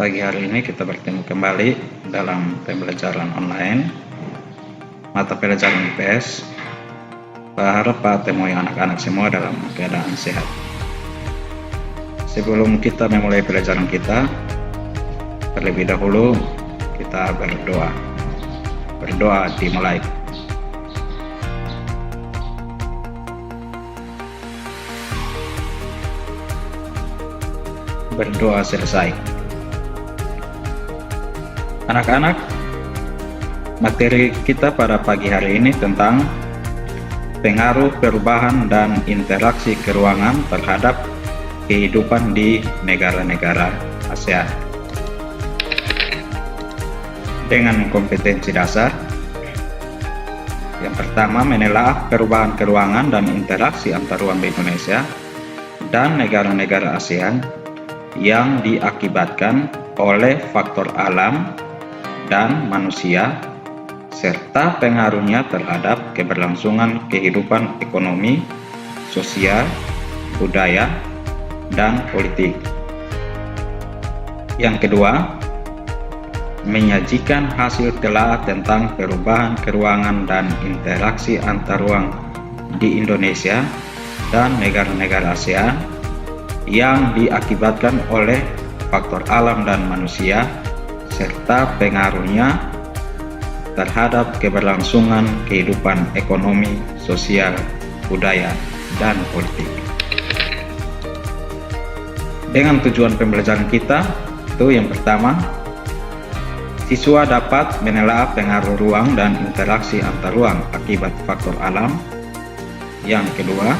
Pagi hari ini kita bertemu kembali dalam pembelajaran online mata pelajaran IPS. Berharap Pak temui anak-anak semua dalam keadaan sehat. Sebelum kita memulai pelajaran kita, terlebih dahulu kita berdoa. Berdoa dimulai. Berdoa selesai. Anak-anak, materi kita pada pagi hari ini tentang pengaruh perubahan dan interaksi keruangan terhadap kehidupan di negara-negara ASEAN. Dengan kompetensi dasar, yang pertama menelaah perubahan keruangan dan interaksi antar ruang di Indonesia dan negara-negara ASEAN yang diakibatkan oleh faktor alam dan manusia serta pengaruhnya terhadap keberlangsungan kehidupan ekonomi, sosial, budaya, dan politik. Yang kedua, menyajikan hasil telah tentang perubahan keruangan dan interaksi antar ruang di Indonesia dan negara-negara ASEAN yang diakibatkan oleh faktor alam dan manusia serta pengaruhnya terhadap keberlangsungan kehidupan ekonomi, sosial, budaya, dan politik. Dengan tujuan pembelajaran kita, itu yang pertama, siswa dapat menelaah pengaruh ruang dan interaksi antar ruang akibat faktor alam. Yang kedua,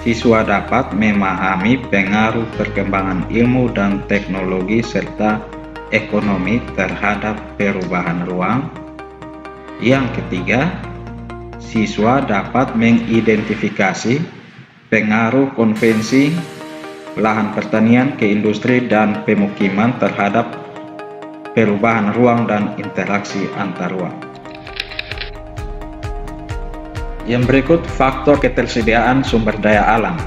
siswa dapat memahami pengaruh perkembangan ilmu dan teknologi serta ekonomi terhadap perubahan ruang. Yang ketiga, siswa dapat mengidentifikasi pengaruh konvensi lahan pertanian ke industri dan pemukiman terhadap perubahan ruang dan interaksi antar ruang. Yang berikut faktor ketersediaan sumber daya alam.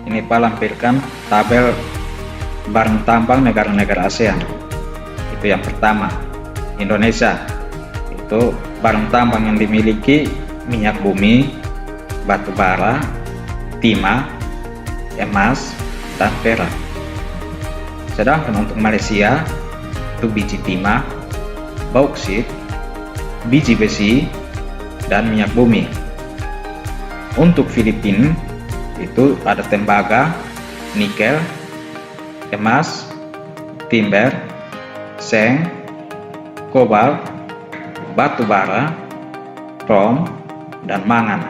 Ini Pak lampirkan tabel barang tambang negara-negara ASEAN. Itu yang pertama, Indonesia. Itu barang tambang yang dimiliki minyak bumi, batu bara, timah, emas, dan perak. Sedangkan untuk Malaysia itu biji timah, bauksit, biji besi, dan minyak bumi. Untuk Filipina itu ada tembaga, nikel, emas, timber, seng, kobalt, batu bara, krom, dan mangan.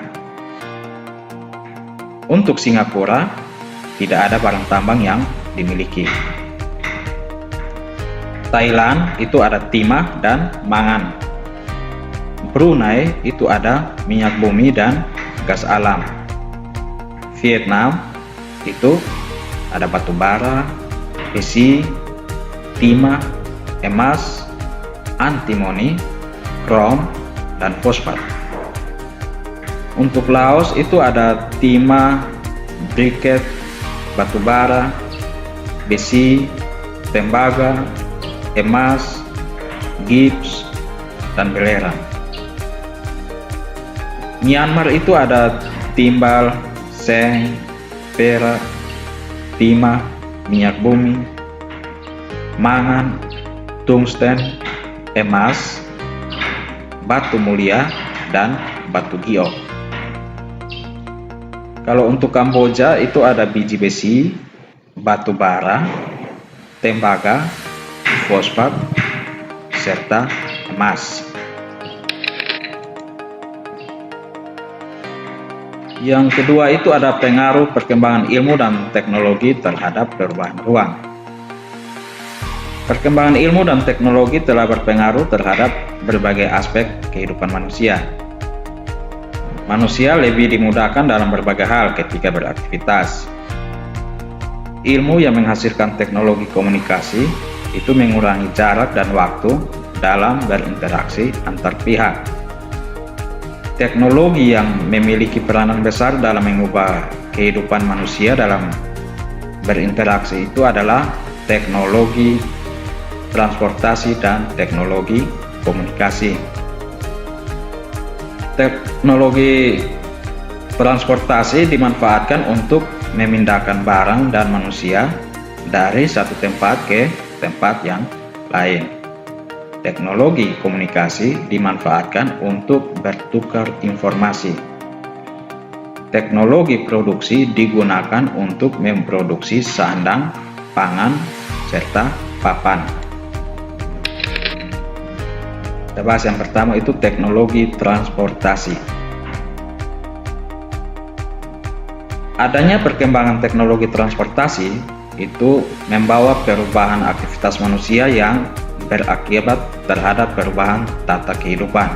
Untuk Singapura tidak ada barang tambang yang dimiliki. Thailand itu ada timah dan mangan. Brunei itu ada minyak bumi dan gas alam. Vietnam itu ada batu bara, besi, timah, emas, antimoni, krom, dan fosfat. Untuk Laos itu ada timah, briket, batu bara, besi, tembaga, emas, gips, dan belerang. Myanmar itu ada timbal, seng, perak, timah, minyak bumi, mangan, tungsten, emas, batu mulia, dan batu giok. Kalau untuk Kamboja itu ada biji besi, batu bara, tembaga, fosfat, serta emas. Yang kedua itu ada pengaruh perkembangan ilmu dan teknologi terhadap perubahan ruang. Perkembangan ilmu dan teknologi telah berpengaruh terhadap berbagai aspek kehidupan manusia. Manusia lebih dimudahkan dalam berbagai hal ketika beraktivitas. Ilmu yang menghasilkan teknologi komunikasi itu mengurangi jarak dan waktu dalam berinteraksi antar pihak. Teknologi yang memiliki peranan besar dalam mengubah kehidupan manusia dalam berinteraksi itu adalah teknologi transportasi dan teknologi komunikasi. Teknologi transportasi dimanfaatkan untuk memindahkan barang dan manusia dari satu tempat ke tempat yang lain. Teknologi komunikasi dimanfaatkan untuk bertukar informasi. Teknologi produksi digunakan untuk memproduksi sandang, pangan, serta papan. Kita bahas yang pertama itu teknologi transportasi. Adanya perkembangan teknologi transportasi itu membawa perubahan aktivitas manusia yang berakibat terhadap perubahan tata kehidupan.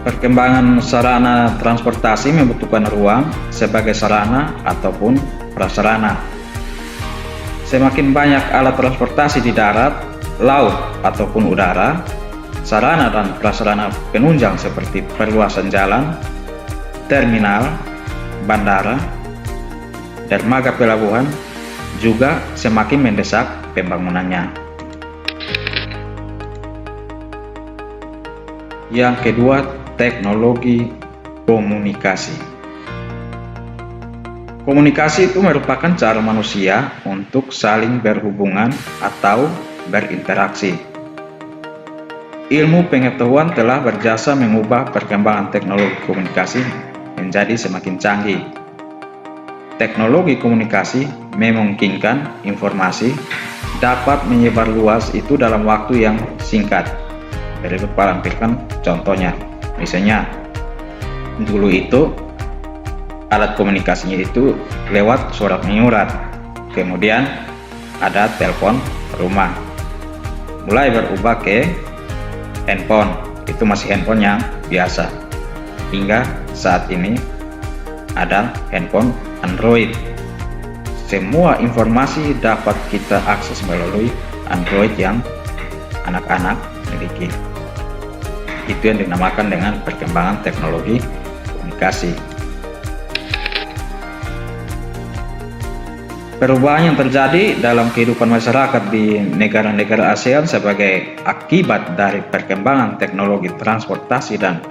Perkembangan sarana transportasi membutuhkan ruang sebagai sarana ataupun prasarana. Semakin banyak alat transportasi di darat, laut, ataupun udara, sarana dan prasarana penunjang seperti perluasan jalan, terminal, bandara, dermaga pelabuhan juga semakin mendesak pembangunannya. Yang kedua, teknologi komunikasi. Komunikasi itu merupakan cara manusia untuk saling berhubungan atau berinteraksi. Ilmu pengetahuan telah berjasa mengubah perkembangan teknologi komunikasi menjadi semakin canggih. Teknologi komunikasi memungkinkan informasi dapat menyebar luas itu dalam waktu yang singkat. Berikut lampirkan contohnya. Misalnya, dulu itu alat komunikasinya itu lewat surat menyurat, kemudian ada telepon rumah, mulai berubah ke handphone, itu masih handphone yang biasa, hingga saat ini ada handphone Android. Semua informasi dapat kita akses melalui Android yang anak-anak miliki. Itu yang dinamakan dengan perkembangan teknologi komunikasi. Perubahan yang terjadi dalam kehidupan masyarakat di negara-negara ASEAN sebagai akibat dari perkembangan teknologi transportasi dan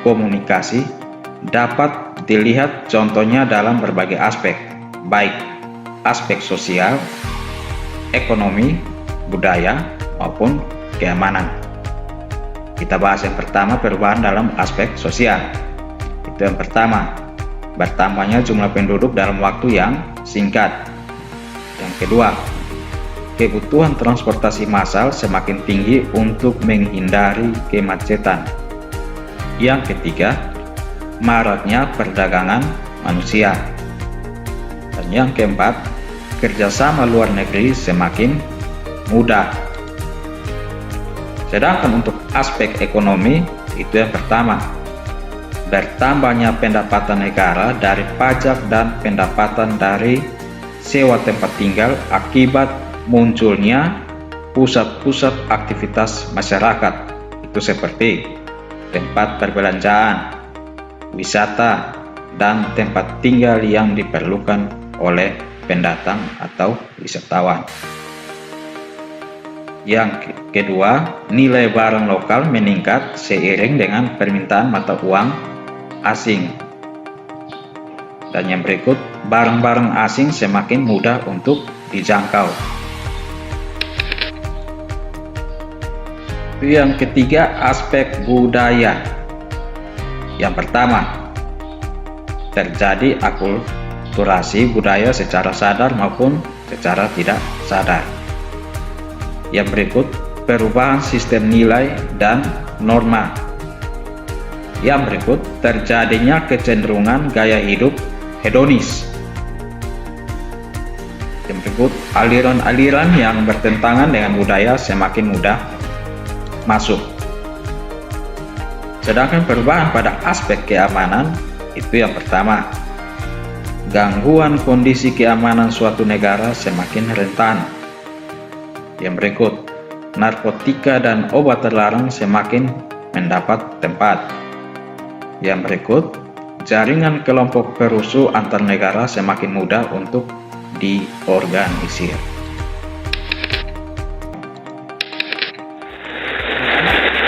komunikasi dapat dilihat contohnya dalam berbagai aspek, baik aspek sosial, ekonomi, budaya, maupun keamanan. Kita bahas yang pertama, perubahan dalam aspek sosial. Itu yang pertama, bertambahnya jumlah penduduk dalam waktu yang singkat. Yang kedua, kebutuhan transportasi massal semakin tinggi untuk menghindari kemacetan. Yang ketiga, maraknya perdagangan manusia. Dan yang keempat, kerjasama luar negeri semakin mudah. Sedangkan untuk aspek ekonomi, itu yang pertama, bertambahnya pendapatan negara dari pajak dan pendapatan dari sewa tempat tinggal akibat munculnya pusat-pusat aktivitas masyarakat, itu seperti tempat perbelanjaan, wisata, dan tempat tinggal yang diperlukan oleh pendatang atau wisatawan. Yang kedua, nilai barang lokal meningkat seiring dengan permintaan mata uang asing. Dan yang berikut, barang-barang asing semakin mudah untuk dijangkau. Yang ketiga, aspek budaya. Yang pertama, terjadi akulturasi budaya secara sadar maupun secara tidak sadar. Yang berikut, perubahan sistem nilai dan norma. Yang berikut, terjadinya kecenderungan gaya hidup hedonis. Yang berikut, aliran-aliran yang bertentangan dengan budaya semakin mudah masuk. Sedangkan perubahan pada aspek keamanan, itu yang pertama, gangguan kondisi keamanan suatu negara semakin rentan. Yang berikut, narkotika dan obat terlarang semakin mendapat tempat. Yang berikut, jaringan kelompok perusuh antar negara semakin mudah untuk diorganisir.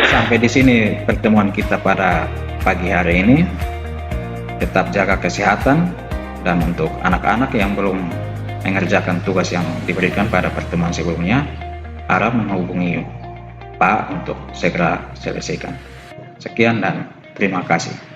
Sampai di sini pertemuan kita pada pagi hari ini. Tetap jaga kesehatan, dan untuk anak-anak yang belum mengerjakan tugas yang diberikan pada pertemuan sebelumnya, harap menghubungi Pak untuk segera selesaikan. Sekian dan terima kasih.